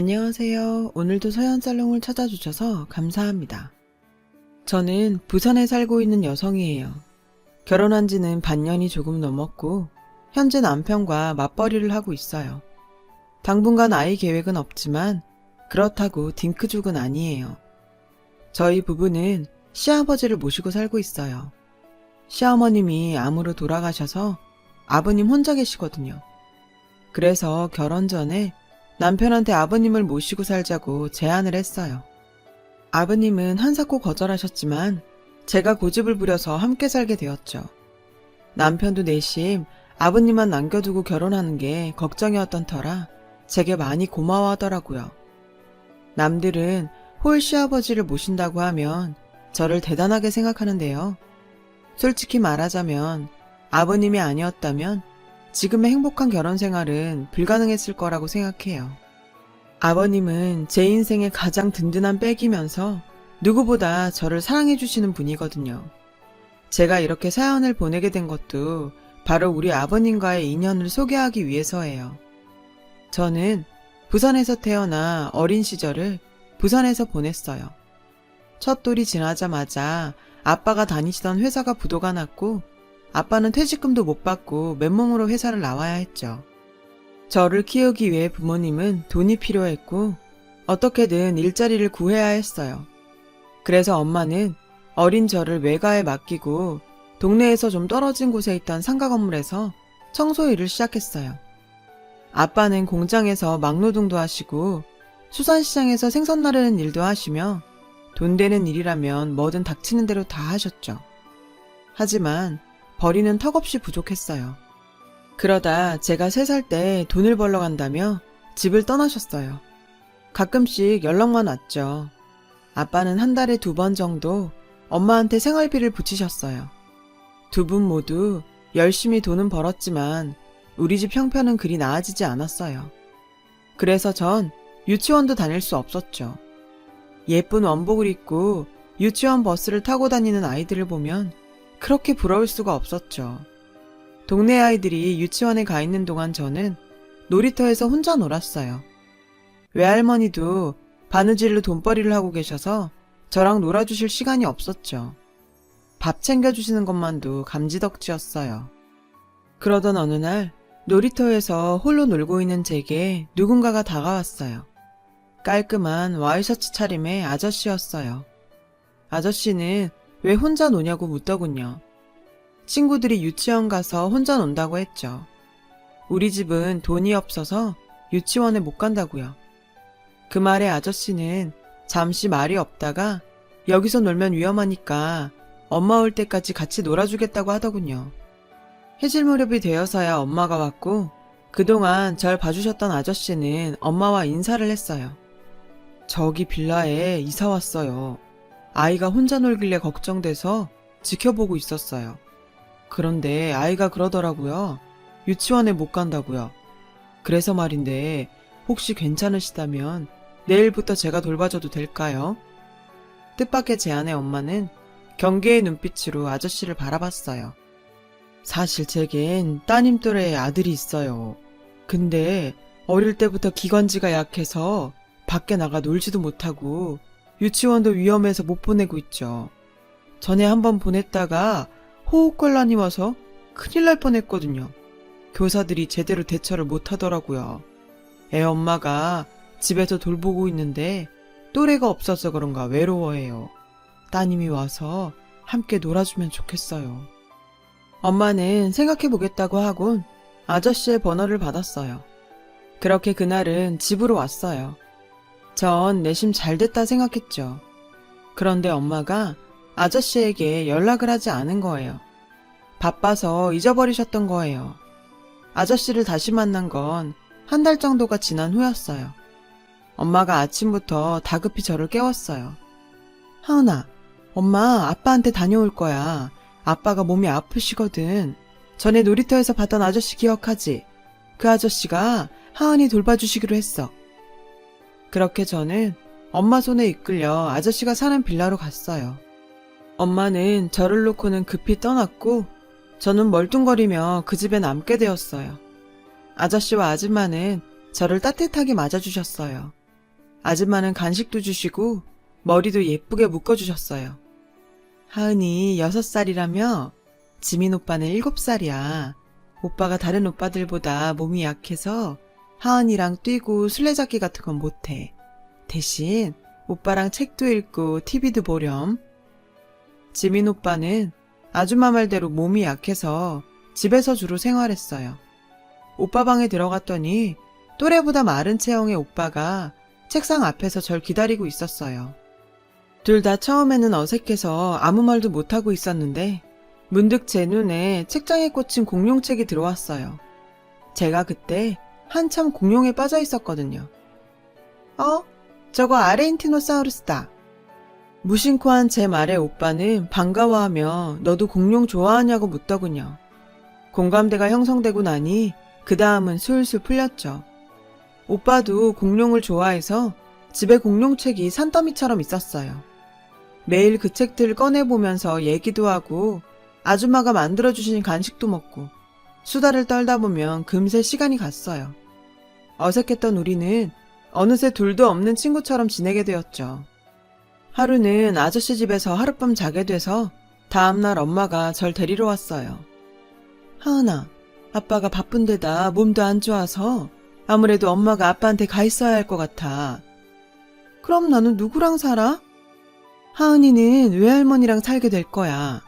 안녕하세요. 오늘도 서현살롱을 찾아주셔서 감사합니다. 저는 부산에 살고 있는 여성이에요. 결혼한 지는 반년이 조금 넘었고 현재 남편과 맞벌이를 하고 있어요. 당분간 아이 계획은 없지만 그렇다고 딩크족은 아니에요. 저희 부부는 시아버지를 모시고 살고 있어요. 시어머님이 암으로 돌아가셔서 아버님 혼자 계시거든요. 그래서 결혼 전에 남편한테 아버님을 모시고 살자고 제안을 했어요. 아버님은 한사코 거절하셨지만 제가 고집을 부려서 함께 살게 되었죠. 남편도 내심 아버님만 남겨두고 결혼하는 게 걱정이었던 터라 제게 많이 고마워하더라고요. 남들은 홀 시아버지를 모신다고 하면 저를 대단하게 생각하는데요. 솔직히 말하자면 아버님이 아니었다면 지금의 행복한 결혼 생활은 불가능했을 거라고 생각해요. 아버님은 제 인생의 가장 든든한 백이면서 누구보다 저를 사랑해 주시는 분이거든요. 제가 이렇게 사연을 보내게 된 것도 바로 우리 아버님과의 인연을 소개하기 위해서예요. 저는 부산에서 태어나 어린 시절을 부산에서 보냈어요. 첫 돌이 지나자마자 아빠가 다니시던 회사가 부도가 났고 아빠는 퇴직금도 못 받고 맨몸으로 회사를 나와야 했죠. 저를 키우기 위해 부모님은 돈이 필요했고 어떻게든 일자리를 구해야 했어요. 그래서 엄마는 어린 저를 외가에 맡기고 동네에서 좀 떨어진 곳에 있던 상가 건물에서 청소 일을 시작했어요. 아빠는 공장에서 막노동도 하시고 수산시장에서 생선 나르는 일도 하시며 돈 되는 일이라면 뭐든 닥치는 대로 다 하셨죠. 하지만 벌이는 턱없이 부족했어요. 그러다 제가 3살 때 돈을 벌러 간다며 집을 떠나셨어요. 가끔씩 연락만 왔죠. 아빠는 한 달에 2번 정도 엄마한테 생활비를 붙이셨어요. 두 분 모두 열심히 돈은 벌었지만 우리 집 형편은 그리 나아지지 않았어요. 그래서 전 유치원도 다닐 수 없었죠. 예쁜 원복을 입고 유치원 버스를 타고 다니는 아이들을 보면 그렇게 부러울 수가 없었죠. 동네 아이들이 유치원에 가 있는 동안 저는 놀이터에서 혼자 놀았어요. 외할머니도 바느질로 돈벌이를 하고 계셔서 저랑 놀아주실 시간이 없었죠. 밥 챙겨주시는 것만도 감지덕지였어요. 그러던 어느 날 놀이터에서 홀로 놀고 있는 제게 누군가가 다가왔어요. 깔끔한 와이셔츠 차림의 아저씨였어요. 아저씨는 왜 혼자 노냐고 묻더군요. 친구들이 유치원 가서 혼자 논다고 했죠. 우리 집은 돈이 없어서 유치원에 못 간다고요. 그 말에 아저씨는 잠시 말이 없다가 여기서 놀면 위험하니까 엄마 올 때까지 같이 놀아주겠다고 하더군요. 해질 무렵이 되어서야 엄마가 왔고 그동안 절 봐주셨던 아저씨는 엄마와 인사를 했어요. 저기 빌라에 이사 왔어요. 아이가 혼자 놀길래 걱정돼서 지켜보고 있었어요. 그런데 아이가 그러더라고요. 유치원에 못 간다고요. 그래서 말인데 혹시 괜찮으시다면 내일부터 제가 돌봐줘도 될까요? 뜻밖의 제안에 엄마는 경계의 눈빛으로 아저씨를 바라봤어요. 사실 제겐 따님 또래의 아들이 있어요. 근데 어릴 때부터 기관지가 약해서 밖에 나가 놀지도 못하고 유치원도 위험해서 못 보내고 있죠. 전에 한번 보냈다가 호흡곤란이 와서 큰일 날 뻔했거든요. 교사들이 제대로 대처를 못 하더라고요. 애 엄마가 집에서 돌보고 있는데 또래가 없어서 그런가 외로워해요. 따님이 와서 함께 놀아주면 좋겠어요. 엄마는 생각해보겠다고 하곤 아저씨의 번호를 받았어요. 그렇게 그날은 집으로 왔어요. 전 내심 잘됐다 생각했죠. 그런데 엄마가 아저씨에게 연락을 하지 않은 거예요. 바빠서 잊어버리셨던 거예요. 아저씨를 다시 만난 건 1달 정도가 지난 후였어요. 엄마가 아침부터 다급히 저를 깨웠어요. 하은아, 엄마 아빠한테 다녀올 거야. 아빠가 몸이 아프시거든. 전에 놀이터에서 봤던 아저씨 기억하지? 그 아저씨가 하은이 돌봐주시기로 했어. 그렇게 저는 엄마 손에 이끌려 아저씨가 사는 빌라로 갔어요. 엄마는 저를 놓고는 급히 떠났고 저는 멀뚱거리며 그 집에 남게 되었어요. 아저씨와 아줌마는 저를 따뜻하게 맞아주셨어요. 아줌마는 간식도 주시고 머리도 예쁘게 묶어주셨어요. 하은이 6살이라며? 지민 오빠는 7살이야. 오빠가 다른 오빠들보다 몸이 약해서 하은이랑 뛰고 술래잡기 같은 건 못해. 대신 오빠랑 책도 읽고 TV도 보렴. 지민 오빠는 아줌마 말대로 몸이 약해서 집에서 주로 생활했어요. 오빠 방에 들어갔더니 또래보다 마른 체형의 오빠가 책상 앞에서 절 기다리고 있었어요. 둘 다 처음에는 어색해서 아무 말도 못하고 있었는데 문득 제 눈에 책장에 꽂힌 공룡책이 들어왔어요. 제가 그때 한참 공룡에 빠져 있었거든요. 저거 아르헨티노사우루스다. 무심코한 제 말에 오빠는 반가워하며 너도 공룡 좋아하냐고 묻더군요. 공감대가 형성되고 나니 그 다음은 술술 풀렸죠. 오빠도 공룡을 좋아해서 집에 공룡책이 산더미처럼 있었어요. 매일 그 책들 꺼내보면서 얘기도 하고 아줌마가 만들어주신 간식도 먹고 수다를 떨다 보면 금세 시간이 갔어요. 어색했던 우리는 어느새 둘도 없는 친구처럼 지내게 되었죠. 하루는 아저씨 집에서 하룻밤 자게 돼서 다음날 엄마가 절 데리러 왔어요. 하은아, 아빠가 바쁜 데다 몸도 안 좋아서 아무래도 엄마가 아빠한테 가 있어야 할 것 같아. 그럼 나는 누구랑 살아? 하은이는 외할머니랑 살게 될 거야.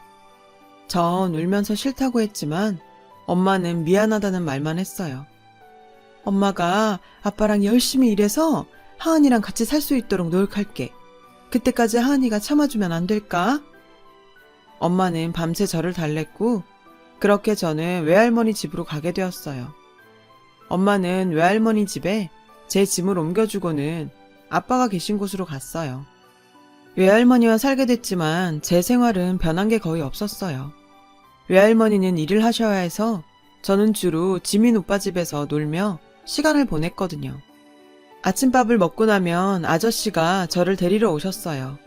전 울면서 싫다고 했지만 엄마는 미안하다는 말만 했어요. 엄마가 아빠랑 열심히 일해서 하은이랑 같이 살 수 있도록 노력할게. 그때까지 하은이가 참아주면 안 될까? 엄마는 밤새 저를 달랬고 그렇게 저는 외할머니 집으로 가게 되었어요. 엄마는 외할머니 집에 제 짐을 옮겨주고는 아빠가 계신 곳으로 갔어요. 외할머니와 살게 됐지만 제 생활은 변한 게 거의 없었어요. 외할머니는 일을 하셔야 해서 저는 주로 지민 오빠 집에서 놀며 시간을 보냈거든요. 아침밥을 먹고 나면 아저씨가 저를 데리러 오셨어요.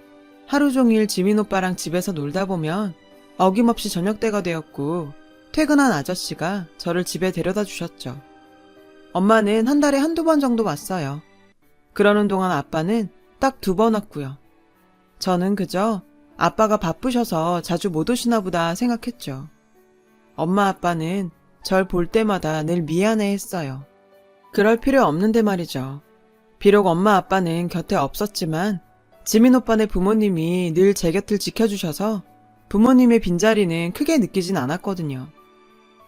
하루 종일 지민 오빠랑 집에서 놀다 보면 어김없이 저녁때가 되었고 퇴근한 아저씨가 저를 집에 데려다 주셨죠. 엄마는 한 달에 한두 번 정도 왔어요. 그러는 동안 아빠는 딱 2번 왔고요. 저는 그저 아빠가 바쁘셔서 자주 못 오시나 보다 생각했죠. 엄마 아빠는 절 볼 때마다 늘 미안해 했어요. 그럴 필요 없는데 말이죠. 비록 엄마 아빠는 곁에 없었지만 지민 오빠네 부모님이 늘 제 곁을 지켜주셔서 부모님의 빈자리는 크게 느끼진 않았거든요.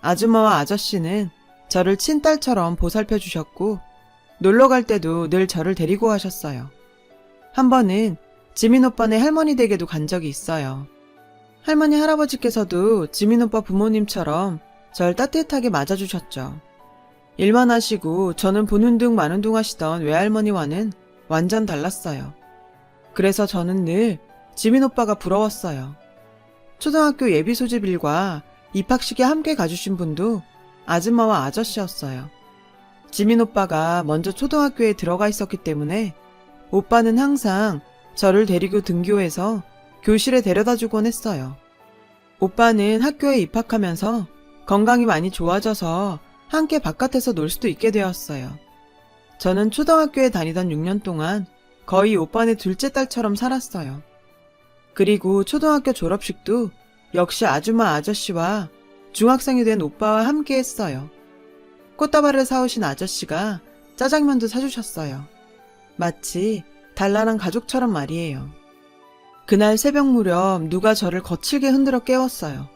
아줌마와 아저씨는 저를 친딸처럼 보살펴 주셨고 놀러 갈 때도 늘 저를 데리고 가셨어요. 한 번은 지민 오빠네 할머니 댁에도 간 적이 있어요. 할머니 할아버지께서도 지민 오빠 부모님처럼 절 따뜻하게 맞아주셨죠. 일만 하시고 저는 보는 둥 마는 둥 하시던 외할머니와는 완전 달랐어요. 그래서 저는 늘 지민 오빠가 부러웠어요. 초등학교 예비 소집일과 입학식에 함께 가주신 분도 아줌마와 아저씨였어요. 지민 오빠가 먼저 초등학교에 들어가 있었기 때문에 오빠는 항상 저를 데리고 등교해서 교실에 데려다 주곤 했어요. 오빠는 학교에 입학하면서 건강이 많이 좋아져서 함께 바깥에서 놀 수도 있게 되었어요. 저는 초등학교에 다니던 6년 동안 거의 오빠네 둘째 딸처럼 살았어요. 그리고 초등학교 졸업식도 역시 아줌마 아저씨와 중학생이 된 오빠와 함께 했어요. 꽃다발을 사오신 아저씨가 짜장면도 사주셨어요. 마치 단란한 가족처럼 말이에요. 그날 새벽 무렵 누가 저를 거칠게 흔들어 깨웠어요.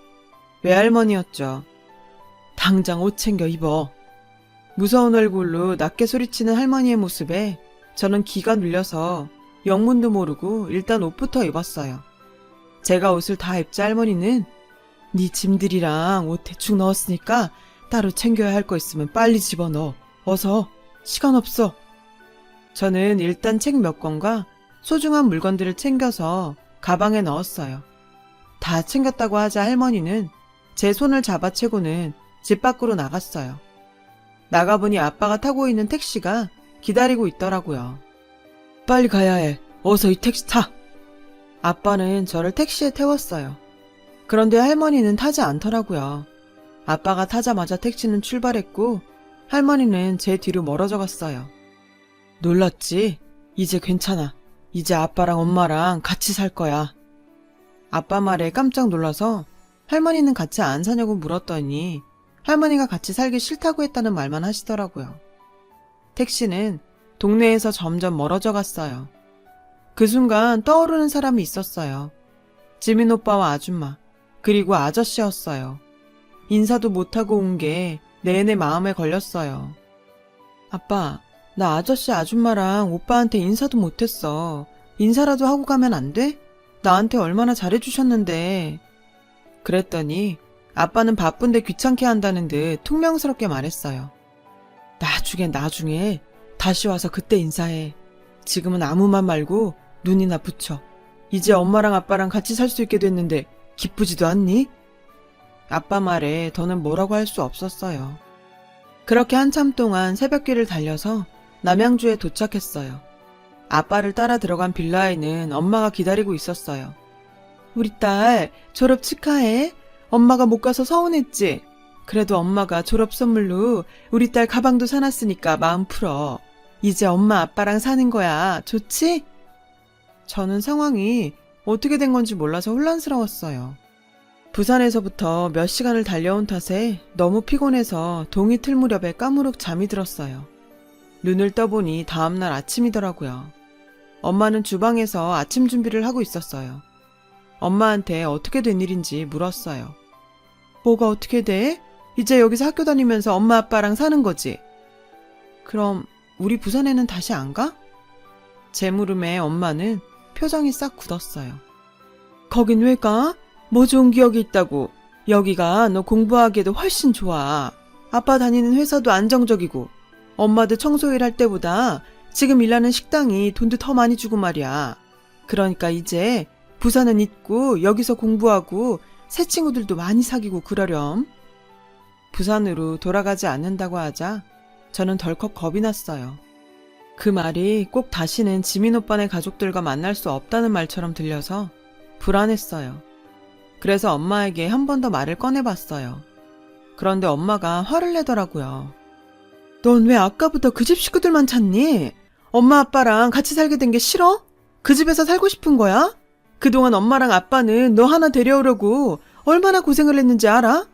외할머니였죠. 당장 옷 챙겨 입어. 무서운 얼굴로 낮게 소리치는 할머니의 모습에 저는 기가 눌려서 영문도 모르고 일단 옷부터 입었어요. 제가 옷을 다 입자 할머니는 네 짐들이랑 옷 대충 넣었으니까 따로 챙겨야 할 거 있으면 빨리 집어넣어. 어서. 시간 없어. 저는 일단 책 몇 권과 소중한 물건들을 챙겨서 가방에 넣었어요. 다 챙겼다고 하자 할머니는 제 손을 잡아채고는 집 밖으로 나갔어요. 나가보니 아빠가 타고 있는 택시가 기다리고 있더라고요. 빨리 가야 해. 어서 이 택시 타. 아빠는 저를 택시에 태웠어요. 그런데 할머니는 타지 않더라고요. 아빠가 타자마자 택시는 출발했고 할머니는 제 뒤로 멀어져 갔어요. 놀랐지? 이제 괜찮아. 이제 아빠랑 엄마랑 같이 살 거야. 아빠 말에 깜짝 놀라서 할머니는 같이 안 사냐고 물었더니 할머니가 같이 살기 싫다고 했다는 말만 하시더라고요. 택시는 동네에서 점점 멀어져 갔어요. 그 순간 떠오르는 사람이 있었어요. 지민 오빠와 아줌마, 그리고 아저씨였어요. 인사도 못하고 온 게 내내 마음에 걸렸어요. 아빠, 나 아저씨 아줌마랑 오빠한테 인사도 못했어. 인사라도 하고 가면 안 돼? 나한테 얼마나 잘해주셨는데. 그랬더니 아빠는 바쁜데 귀찮게 한다는 듯 퉁명스럽게 말했어요. 나중에 다시 와서 그때 인사해. 지금은 아무 말 말고 눈이나 붙여. 이제 엄마랑 아빠랑 같이 살 수 있게 됐는데 기쁘지도 않니? 아빠 말에 더는 뭐라고 할 수 없었어요. 그렇게 한참 동안 새벽길을 달려서 남양주에 도착했어요. 아빠를 따라 들어간 빌라에는 엄마가 기다리고 있었어요. 우리 딸 졸업 축하해. 엄마가 못 가서 서운했지? 그래도 엄마가 졸업 선물로 우리 딸 가방도 사놨으니까 마음 풀어. 이제 엄마 아빠랑 사는 거야. 좋지? 저는 상황이 어떻게 된 건지 몰라서 혼란스러웠어요. 부산에서부터 몇 시간을 달려온 탓에 너무 피곤해서 동이 틀 무렵에 까무룩 잠이 들었어요. 눈을 떠보니 다음날 아침이더라고요. 엄마는 주방에서 아침 준비를 하고 있었어요. 엄마한테 어떻게 된 일인지 물었어요. 뭐가 어떻게 돼? 이제 여기서 학교 다니면서 엄마 아빠랑 사는 거지? 그럼 우리 부산에는 다시 안 가? 제 물음에 엄마는 표정이 싹 굳었어요. 거긴 왜 가? 뭐 좋은 기억이 있다고. 여기가 너 공부하기에도 훨씬 좋아. 아빠 다니는 회사도 안정적이고 엄마도 청소일 할 때보다 지금 일하는 식당이 돈도 더 많이 주고 말이야. 그러니까 이제 부산은 잊고 여기서 공부하고 새 친구들도 많이 사귀고 그러렴. 부산으로 돌아가지 않는다고 하자 저는 덜컥 겁이 났어요. 그 말이 꼭 다시는 지민 오빠네 가족들과 만날 수 없다는 말처럼 들려서 불안했어요. 그래서 엄마에게 한 번 더 말을 꺼내봤어요. 그런데 엄마가 화를 내더라고요. 넌 왜 아까부터 그 집 식구들만 찾니? 엄마 아빠랑 같이 살게 된 게 싫어? 그 집에서 살고 싶은 거야? 그동안 엄마랑 아빠는 너 하나 데려오려고 얼마나 고생을 했는지 알아?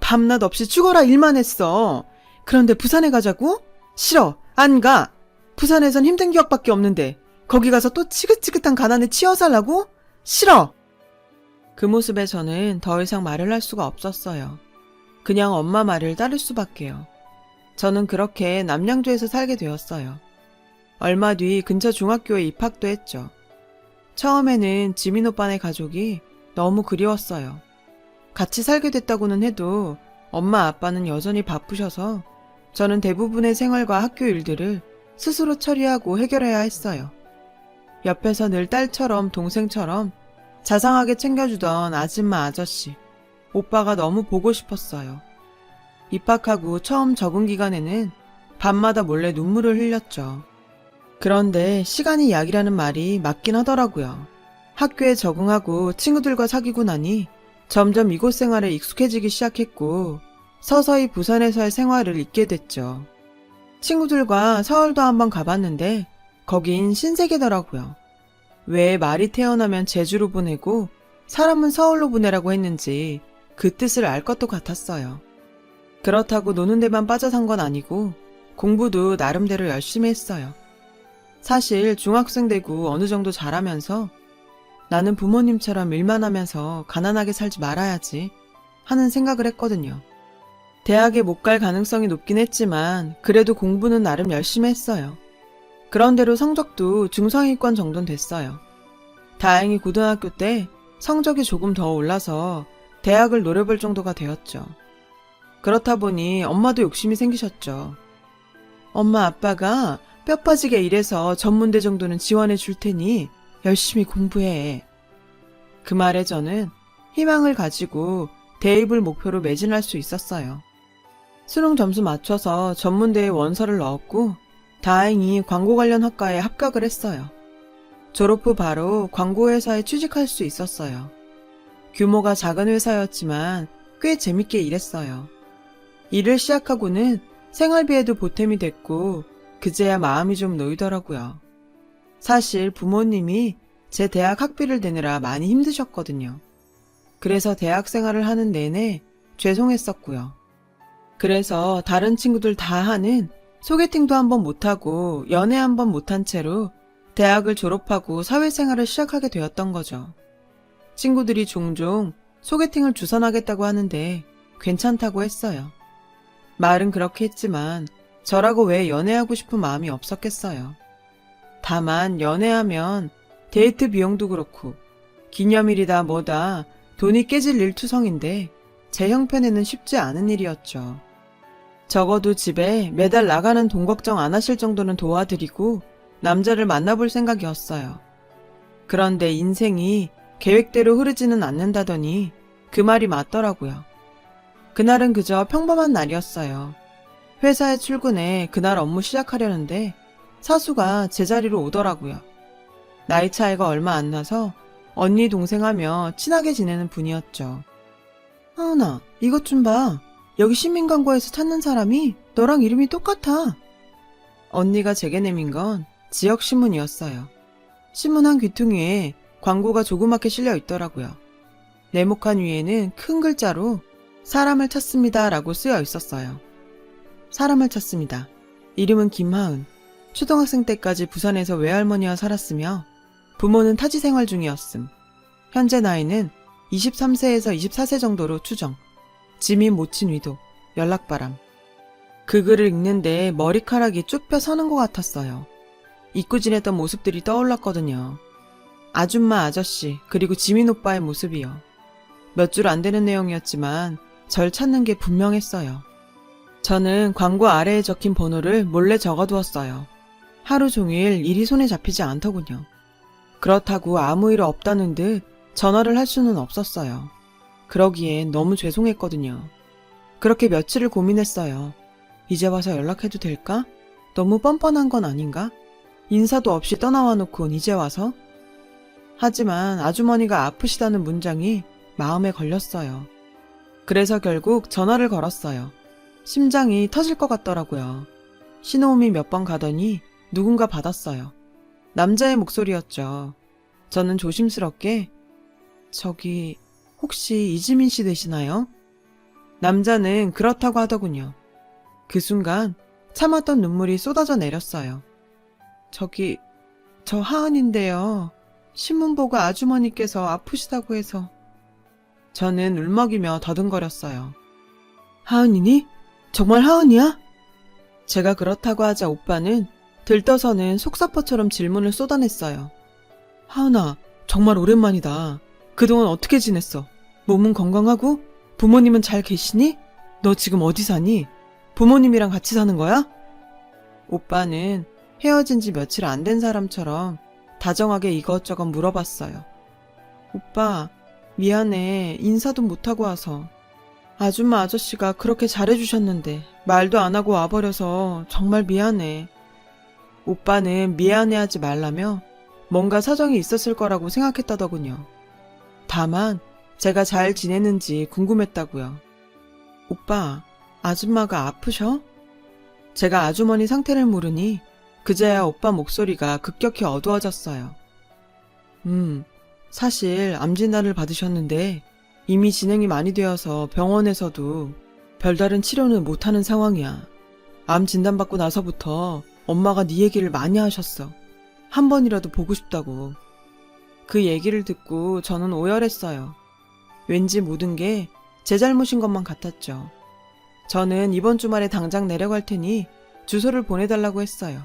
밤낮 없이 죽어라 일만 했어. 그런데 부산에 가자고? 싫어. 안 가. 부산에선 힘든 기억밖에 없는데 거기 가서 또 지긋지긋한 가난에 치여 살라고? 싫어. 그 모습에 저는 더 이상 말을 할 수가 없었어요. 그냥 엄마 말을 따를 수밖에요. 저는 그렇게 남양주에서 살게 되었어요. 얼마 뒤 근처 중학교에 입학도 했죠. 처음에는 지민 오빠네 가족이 너무 그리웠어요. 같이 살게 됐다고는 해도 엄마 아빠는 여전히 바쁘셔서 저는 대부분의 생활과 학교 일들을 스스로 처리하고 해결해야 했어요. 옆에서 늘 딸처럼 동생처럼 자상하게 챙겨주던 아줌마 아저씨, 오빠가 너무 보고 싶었어요. 입학하고 처음 적응 기간에는 밤마다 몰래 눈물을 흘렸죠. 그런데 시간이 약이라는 말이 맞긴 하더라고요. 학교에 적응하고 친구들과 사귀고 나니 점점 이곳 생활에 익숙해지기 시작했고 서서히 부산에서의 생활을 잊게 됐죠. 친구들과 서울도 한번 가봤는데 거긴 신세계더라고요. 왜 말이 태어나면 제주로 보내고 사람은 서울로 보내라고 했는지 그 뜻을 알 것도 같았어요. 그렇다고 노는 데만 빠져 산 건 아니고 공부도 나름대로 열심히 했어요. 사실 중학생 되고 어느 정도 자라면서 나는 부모님처럼 일만 하면서 가난하게 살지 말아야지 하는 생각을 했거든요. 대학에 못 갈 가능성이 높긴 했지만 그래도 공부는 나름 열심히 했어요. 그런대로 성적도 중상위권 정도는 됐어요. 다행히 고등학교 때 성적이 조금 더 올라서 대학을 노려볼 정도가 되었죠. 그렇다 보니 엄마도 욕심이 생기셨죠. 엄마 아빠가 뼈 빠지게 일해서 전문대 정도는 지원해 줄 테니 열심히 공부해. 그 말에 저는 희망을 가지고 대입을 목표로 매진할 수 있었어요. 수능 점수 맞춰서 전문대에 원서를 넣었고 다행히 광고 관련 학과에 합격을 했어요. 졸업 후 바로 광고회사에 취직할 수 있었어요. 규모가 작은 회사였지만 꽤 재밌게 일했어요. 일을 시작하고는 생활비에도 보탬이 됐고 그제야 마음이 좀 놓이더라고요. 사실 부모님이 제 대학 학비를 내느라 많이 힘드셨거든요. 그래서 대학 생활을 하는 내내 죄송했었고요. 그래서 다른 친구들 다 하는 소개팅도 한번 못하고 연애 한번 못한 채로 대학을 졸업하고 사회생활을 시작하게 되었던 거죠. 친구들이 종종 소개팅을 주선하겠다고 하는데 괜찮다고 했어요. 말은 그렇게 했지만 저라고 왜 연애하고 싶은 마음이 없었겠어요. 다만 연애하면 데이트 비용도 그렇고 기념일이다 뭐다 돈이 깨질 일투성인데 제 형편에는 쉽지 않은 일이었죠. 적어도 집에 매달 나가는 돈 걱정 안 하실 정도는 도와드리고 남자를 만나볼 생각이었어요. 그런데 인생이 계획대로 흐르지는 않는다더니 그 말이 맞더라고요. 그날은 그저 평범한 날이었어요. 회사에 출근해 그날 업무 시작하려는데 사수가 제자리로 오더라고요. 나이 차이가 얼마 안 나서 언니 동생 하며 친하게 지내는 분이었죠. 하은아, 이것 좀 봐. 여기 시민광고에서 찾는 사람이 너랑 이름이 똑같아. 언니가 제게 내민 건 지역신문이었어요. 신문 한 귀퉁이에 광고가 조그맣게 실려 있더라고요. 네모칸 위에는 큰 글자로 사람을 찾습니다 라고 쓰여 있었어요. 사람을 찾습니다. 이름은 김하은. 초등학생 때까지 부산에서 외할머니와 살았으며 부모는 타지 생활 중이었음. 현재 나이는 23세에서 24세 정도로 추정. 지민 모친 위도. 연락바람. 그 글을 읽는데 머리카락이 쭉 펴 서는 것 같았어요. 잊고 지냈던 모습들이 떠올랐거든요. 아줌마 아저씨 그리고 지민 오빠의 모습이요. 몇 줄 안 되는 내용이었지만 절 찾는 게 분명했어요. 저는 광고 아래에 적힌 번호를 몰래 적어두었어요. 하루 종일 일이 손에 잡히지 않더군요. 그렇다고 아무 일 없다는 듯 전화를 할 수는 없었어요. 그러기엔 너무 죄송했거든요. 그렇게 며칠을 고민했어요. 이제 와서 연락해도 될까? 너무 뻔뻔한 건 아닌가? 인사도 없이 떠나와 놓곤 이제 와서? 하지만 아주머니가 아프시다는 문장이 마음에 걸렸어요. 그래서 결국 전화를 걸었어요. 심장이 터질 것 같더라고요. 신호음이 몇 번 가더니 누군가 받았어요. 남자의 목소리였죠. 저는 조심스럽게 저기 혹시 이지민 씨 되시나요? 남자는 그렇다고 하더군요. 그 순간 참았던 눈물이 쏟아져 내렸어요. 저 하은인데요. 신문 보고 아주머니께서 아프시다고 해서. 저는 울먹이며 더듬거렸어요. 하은이니? 정말 하은이야? 제가 그렇다고 하자 오빠는 들떠서는 속사포처럼 질문을 쏟아냈어요. 하은아, 정말 오랜만이다. 그동안 어떻게 지냈어? 몸은 건강하고? 부모님은 잘 계시니? 너 지금 어디 사니? 부모님이랑 같이 사는 거야? 오빠는 헤어진 지 며칠 안 된 사람처럼 다정하게 이것저것 물어봤어요. 오빠, 미안해. 인사도 못하고 와서. 아줌마 아저씨가 그렇게 잘해주셨는데 말도 안 하고 와버려서 정말 미안해. 오빠는 미안해하지 말라며 뭔가 사정이 있었을 거라고 생각했다더군요. 다만 제가 잘 지내는지 궁금했다고요. 오빠, 아줌마가 아프셔? 제가 아주머니 상태를 물으니 그제야 오빠 목소리가 급격히 어두워졌어요. 사실 암 진단을 받으셨는데 이미 진행이 많이 되어서 병원에서도 별다른 치료는 못하는 상황이야. 암 진단받고 나서부터 엄마가 네 얘기를 많이 하셨어. 한 번이라도 보고 싶다고. 그 얘기를 듣고 저는 오열했어요. 왠지 모든 게 제 잘못인 것만 같았죠. 저는 이번 주말에 당장 내려갈 테니 주소를 보내달라고 했어요.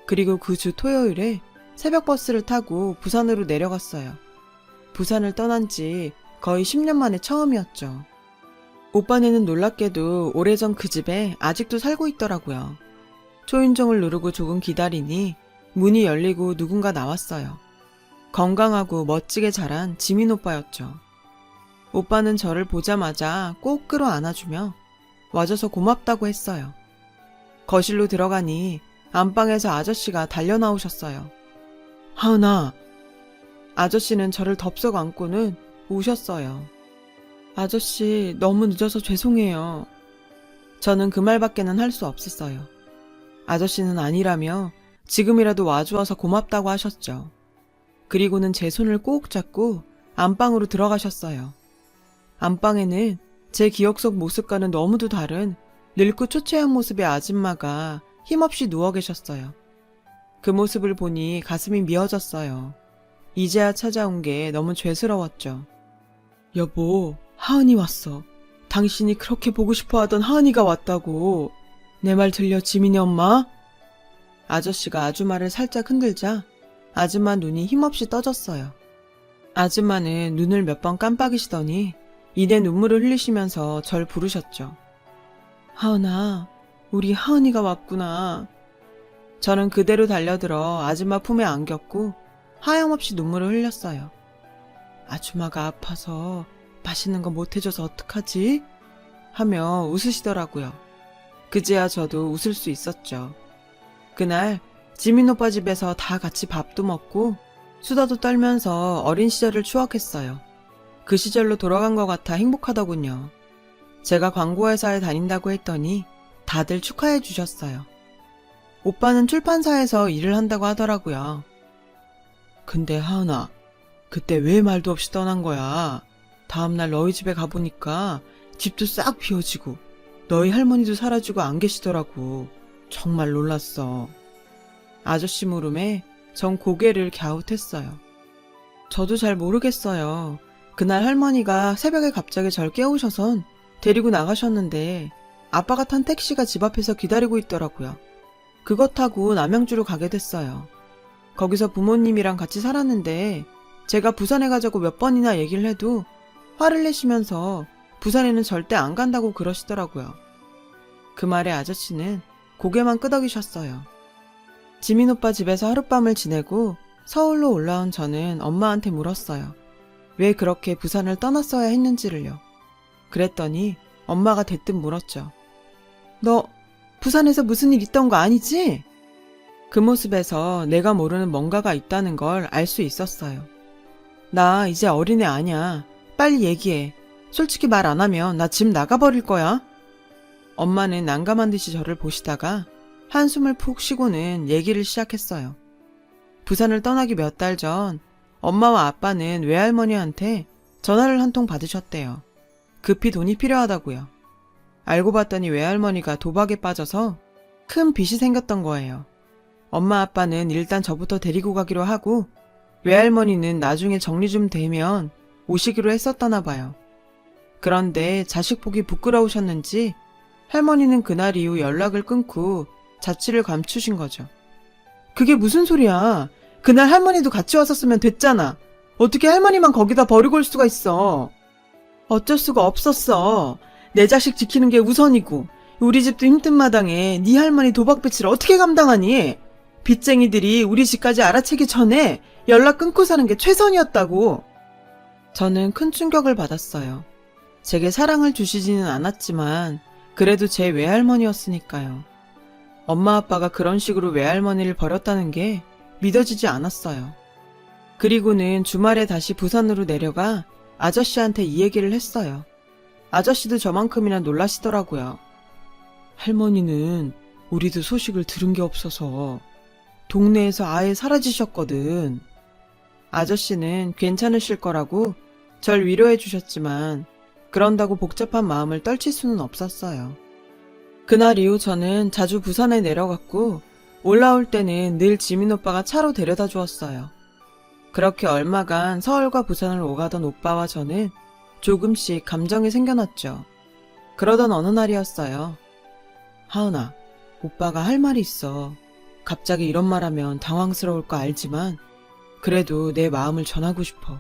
그리고 그 주 토요일에 새벽 버스를 타고 부산으로 내려갔어요. 부산을 떠난 지 거의 10년 만에 처음이었죠. 오빠네는 놀랍게도 오래전 그 집에 아직도 살고 있더라고요. 초인종을 누르고 조금 기다리니 문이 열리고 누군가 나왔어요. 건강하고 멋지게 자란 지민 오빠였죠. 오빠는 저를 보자마자 꼭 끌어안아주며 와줘서 고맙다고 했어요. 거실로 들어가니 안방에서 아저씨가 달려나오셨어요. 하은아. 아저씨는 저를 덥석 안고는 우셨어요. 아저씨, 너무 늦어서 죄송해요. 저는 그 말밖에는 할 수 없었어요. 아저씨는 아니라며 지금이라도 와주어서 고맙다고 하셨죠. 그리고는 제 손을 꼭 잡고 안방으로 들어가셨어요. 안방에는 제 기억 속 모습과는 너무도 다른 늙고 초췌한 모습의 아줌마가 힘없이 누워 계셨어요. 그 모습을 보니 가슴이 미어졌어요. 이제야 찾아온 게 너무 죄스러웠죠. 여보, 하은이 왔어. 당신이 그렇게 보고 싶어 하던 하은이가 왔다고. 내 말 들려, 지민이 엄마? 아저씨가 아줌마를 살짝 흔들자 아줌마 눈이 힘없이 떠졌어요. 아줌마는 눈을 몇 번 깜빡이시더니 이내 눈물을 흘리시면서 절 부르셨죠. 하은아, 우리 하은이가 왔구나. 저는 그대로 달려들어 아줌마 품에 안겼고 하염없이 눈물을 흘렸어요. 아줌마가 아파서 맛있는 거 못 해줘서 어떡하지? 하며 웃으시더라고요. 그제야 저도 웃을 수 있었죠. 그날 지민 오빠 집에서 다 같이 밥도 먹고 수다도 떨면서 어린 시절을 추억했어요. 그 시절로 돌아간 것 같아 행복하더군요. 제가 광고회사에 다닌다고 했더니 다들 축하해 주셨어요. 오빠는 출판사에서 일을 한다고 하더라고요. 근데 하은아, 그때 왜 말도 없이 떠난 거야? 다음날 너희 집에 가보니까 집도 싹 비워지고 너희 할머니도 사라지고 안 계시더라고. 정말 놀랐어. 아저씨 물음에 전 고개를 갸웃했어요. 저도 잘 모르겠어요. 그날 할머니가 새벽에 갑자기 절 깨우셔선 데리고 나가셨는데 아빠가 탄 택시가 집 앞에서 기다리고 있더라고요. 그거 타고 남양주로 가게 됐어요. 거기서 부모님이랑 같이 살았는데 제가 부산에 가자고 몇 번이나 얘기를 해도 화를 내시면서 부산에는 절대 안 간다고 그러시더라고요. 그 말에 아저씨는 고개만 끄덕이셨어요. 지민 오빠 집에서 하룻밤을 지내고 서울로 올라온 저는 엄마한테 물었어요. 왜 그렇게 부산을 떠났어야 했는지를요. 그랬더니 엄마가 대뜸 물었죠. 너 부산에서 무슨 일 있던 거 아니지? 그 모습에서 내가 모르는 뭔가가 있다는 걸 알 수 있었어요. 나 이제 어린애 아니야. 빨리 얘기해. 솔직히 말 안 하면 나 집 나가버릴 거야. 엄마는 난감한 듯이 저를 보시다가 한숨을 푹 쉬고는 얘기를 시작했어요. 부산을 떠나기 몇 달 전 엄마와 아빠는 외할머니한테 전화를 한 통 받으셨대요. 급히 돈이 필요하다고요. 알고 봤더니 외할머니가 도박에 빠져서 큰 빚이 생겼던 거예요. 엄마 아빠는 일단 저부터 데리고 가기로 하고 외할머니는 나중에 정리 좀 되면 오시기로 했었다나 봐요. 그런데 자식 보기 부끄러우셨는지 할머니는 그날 이후 연락을 끊고 자취를 감추신 거죠. 그게 무슨 소리야. 그날 할머니도 같이 왔었으면 됐잖아. 어떻게 할머니만 거기다 버리고 올 수가 있어. 어쩔 수가 없었어. 내 자식 지키는 게 우선이고 우리 집도 힘든 마당에 네 할머니 도박 빚을 어떻게 감당하니? 빚쟁이들이 우리 집까지 알아채기 전에 연락 끊고 사는 게 최선이었다고. 저는 큰 충격을 받았어요. 제게 사랑을 주시지는 않았지만 그래도 제 외할머니였으니까요. 엄마 아빠가 그런 식으로 외할머니를 버렸다는 게 믿어지지 않았어요. 그리고는 주말에 다시 부산으로 내려가 아저씨한테 이 얘기를 했어요. 아저씨도 저만큼이나 놀라시더라고요. 할머니는 우리도 소식을 들은 게 없어서 동네에서 아예 사라지셨거든. 아저씨는 괜찮으실 거라고 절 위로해 주셨지만 그런다고 복잡한 마음을 떨칠 수는 없었어요. 그날 이후 저는 자주 부산에 내려갔고 올라올 때는 늘 지민 오빠가 차로 데려다 주었어요. 그렇게 얼마간 서울과 부산을 오가던 오빠와 저는 조금씩 감정이 생겨났죠. 그러던 어느 날이었어요. 하은아, 오빠가 할 말이 있어. 갑자기 이런 말하면 당황스러울 거 알지만 그래도 내 마음을 전하고 싶어.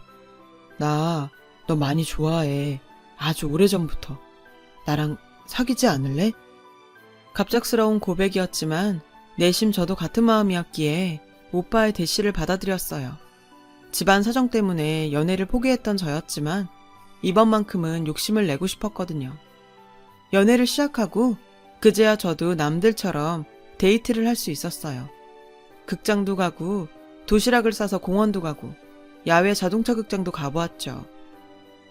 나 너 많이 좋아해. 아주 오래전부터. 나랑 사귀지 않을래? 갑작스러운 고백이었지만 내심 저도 같은 마음이었기에 오빠의 대시를 받아들였어요. 집안 사정 때문에 연애를 포기했던 저였지만 이번만큼은 욕심을 내고 싶었거든요. 연애를 시작하고 그제야 저도 남들처럼 데이트를 할 수 있었어요. 극장도 가고 도시락을 싸서 공원도 가고 야외 자동차 극장도 가보았죠.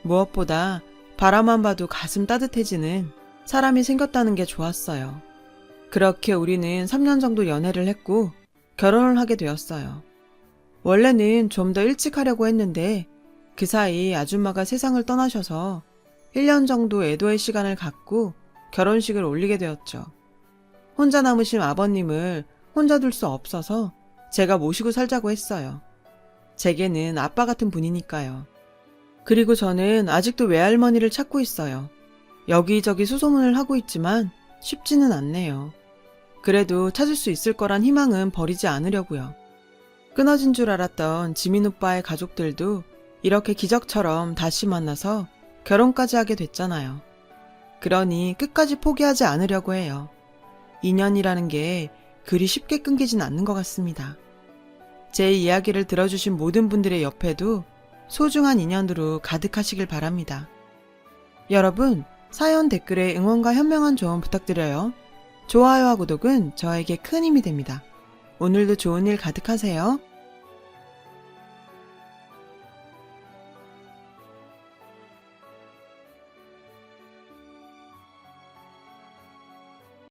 무엇보다 바라만 봐도 가슴 따뜻해지는 사람이 생겼다는 게 좋았어요. 그렇게 우리는 3년 정도 연애를 했고 결혼을 하게 되었어요. 원래는 좀 더 일찍 하려고 했는데 그 사이 아줌마가 세상을 떠나셔서 1년 정도 애도의 시간을 갖고 결혼식을 올리게 되었죠. 혼자 남으신 아버님을 혼자 둘 수 없어서 제가 모시고 살자고 했어요. 제게는 아빠 같은 분이니까요. 그리고 저는 아직도 외할머니를 찾고 있어요. 여기저기 수소문을 하고 있지만 쉽지는 않네요. 그래도 찾을 수 있을 거란 희망은 버리지 않으려고요. 끊어진 줄 알았던 지민 오빠의 가족들도 이렇게 기적처럼 다시 만나서 결혼까지 하게 됐잖아요. 그러니 끝까지 포기하지 않으려고 해요. 인연이라는 게 그리 쉽게 끊기진 않는 것 같습니다. 제 이야기를 들어주신 모든 분들의 옆에도 소중한 인연으로 가득하시길 바랍니다. 여러분, 사연 댓글에 응원과 현명한 조언 부탁드려요. 좋아요와 구독은 저에게 큰 힘이 됩니다. 오늘도 좋은 일 가득하세요.